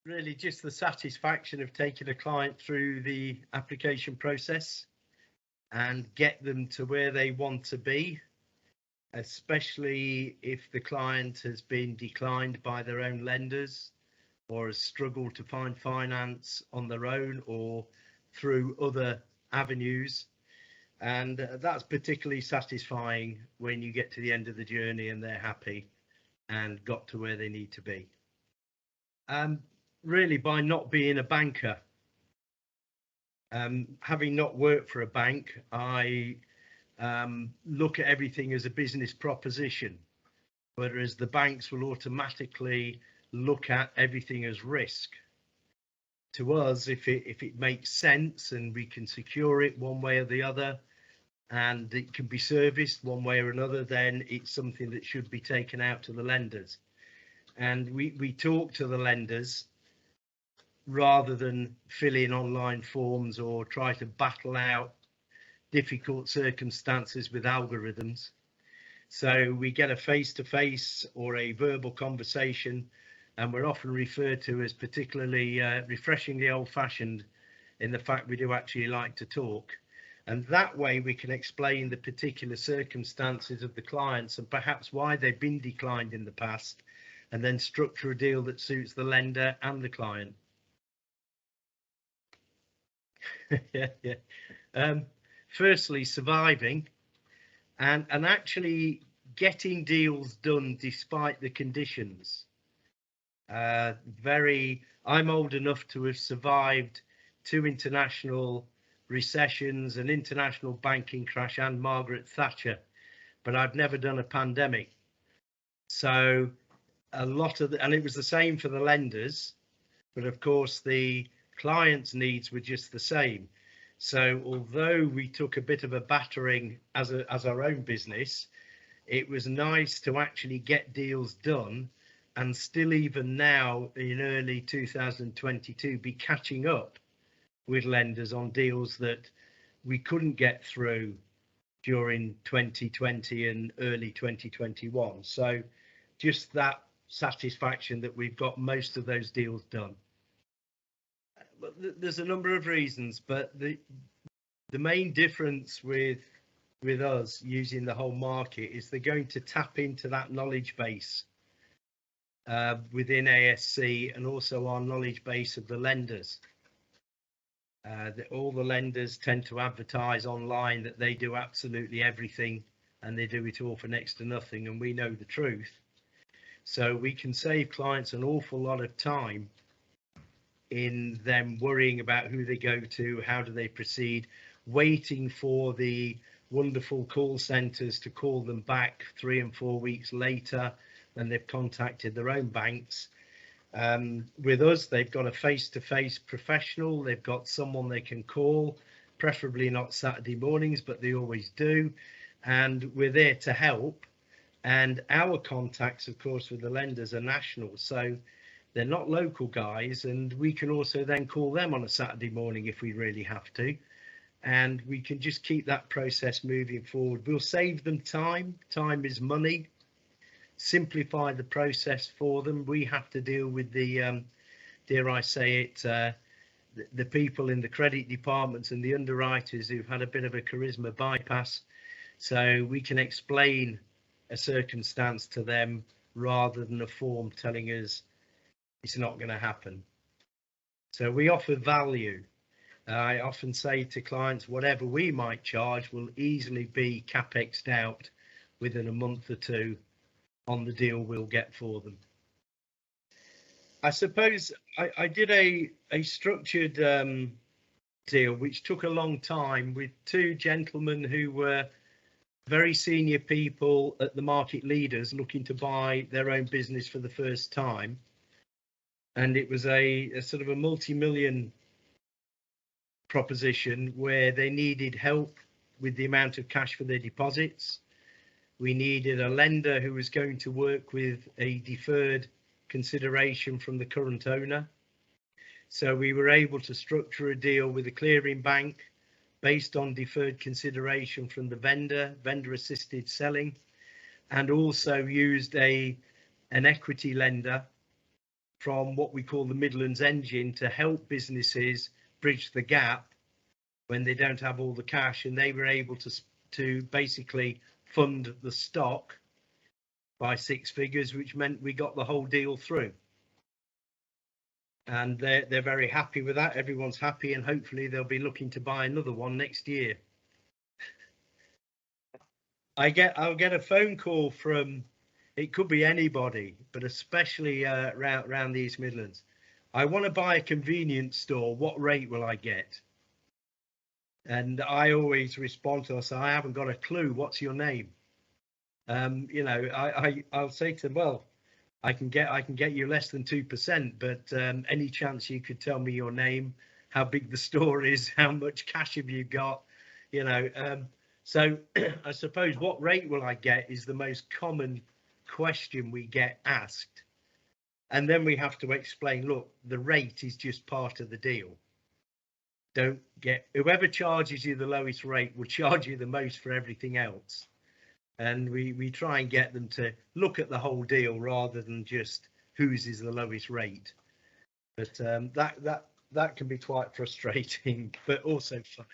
Really just the satisfaction of taking a client through the application process and get them to where they want to be, especially if the client has been declined by their own lenders or has struggled to find finance on their own or through other avenues. And that's particularly satisfying when you get to the end of the journey and they're happy and got to where they need to be. Really, by not being a banker, having not worked for a bank, I look at everything as a business proposition, whereas the banks will automatically look at everything as risk. To us, if it makes sense and we can secure it one way or the other, and it can be serviced one way or another, then it's something that should be taken out to the lenders. And we talk to the lenders rather than fill in online forms or try to battle out difficult circumstances with algorithms. So we get a face-to-face or a verbal conversation, and we're often referred to as particularly refreshingly old-fashioned in the fact we do actually like to talk. And that way we can explain the particular circumstances of the clients and perhaps why they've been declined in the past, and then structure a deal that suits the lender and the client. Firstly, surviving and actually getting deals done despite the conditions. I'm old enough to have survived 2 international recessions, an international banking crash and Margaret Thatcher, but I've never done a pandemic. So a lot of and it was the same for the lenders, but of course the clients' needs were just the same. So although we took a bit of a battering as our own business, it was nice to actually get deals done, and still even now in early 2022 be catching up with lenders on deals that we couldn't get through during 2020 and early 2021. So just that satisfaction that we've got most of those deals done. There's a number of reasons, but the main difference with us using the whole market is they're going to tap into that knowledge base within ASC, and also our knowledge base of the lenders. All the lenders tend to advertise online that they do absolutely everything and they do it all for next to nothing, and we know the truth. So we can save clients an awful lot of time in them worrying about who they go to, how do they proceed, waiting for the wonderful call centres to call them back 3 and 4 weeks later when they've contacted their own banks. With us, they've got a face-to-face professional, they've got someone they can call, preferably not Saturday mornings, but they always do, and we're there to help. And our contacts, of course, with the lenders are national, so they're not local guys, and we can also then call them on a Saturday morning if we really have to, and we can just keep that process moving forward. We'll save them time. Time is money. Simplify the process for them. We have to deal with the dare I say it, the people in the credit departments and the underwriters who've had a bit of a charisma bypass, so we can explain a circumstance to them rather than a form telling us it's not going to happen. So we offer value. I often say to clients, whatever we might charge will easily be capexed out within a month or two on the deal we'll get for them. I suppose I did a structured deal which took a long time with 2 gentlemen who were very senior people at the market leaders looking to buy their own business for the first time. And it was a sort of a multi-million proposition where they needed help with the amount of cash for their deposits. We needed a lender who was going to work with a deferred consideration from the current owner. So we were able to structure a deal with a clearing bank based on deferred consideration from the vendor assisted selling, and also used an equity lender from what we call the Midlands Engine to help businesses bridge the gap when they don't have all the cash, and they were able to basically fund the stock by 6 figures, which meant we got the whole deal through. And they're very happy with that. Everyone's happy, and hopefully they'll be looking to buy another one next year. I'll get a phone call from, it could be anybody, but especially around the East Midlands. I want to buy a convenience store. What rate will I get? And I always respond to them, so I haven't got a clue. What's your name? You know, I'll say to them, well, I can get you less than 2%, but any chance you could tell me your name, how big the store is, how much cash have you got, you know? So I suppose what rate will I get is the most common question we get asked. And then we have to explain, look, the rate is just part of the deal. Don't get, whoever charges you the lowest rate will charge you the most for everything else. And we try and get them to look at the whole deal rather than just whose is the lowest rate. But that can be quite frustrating, but also funny.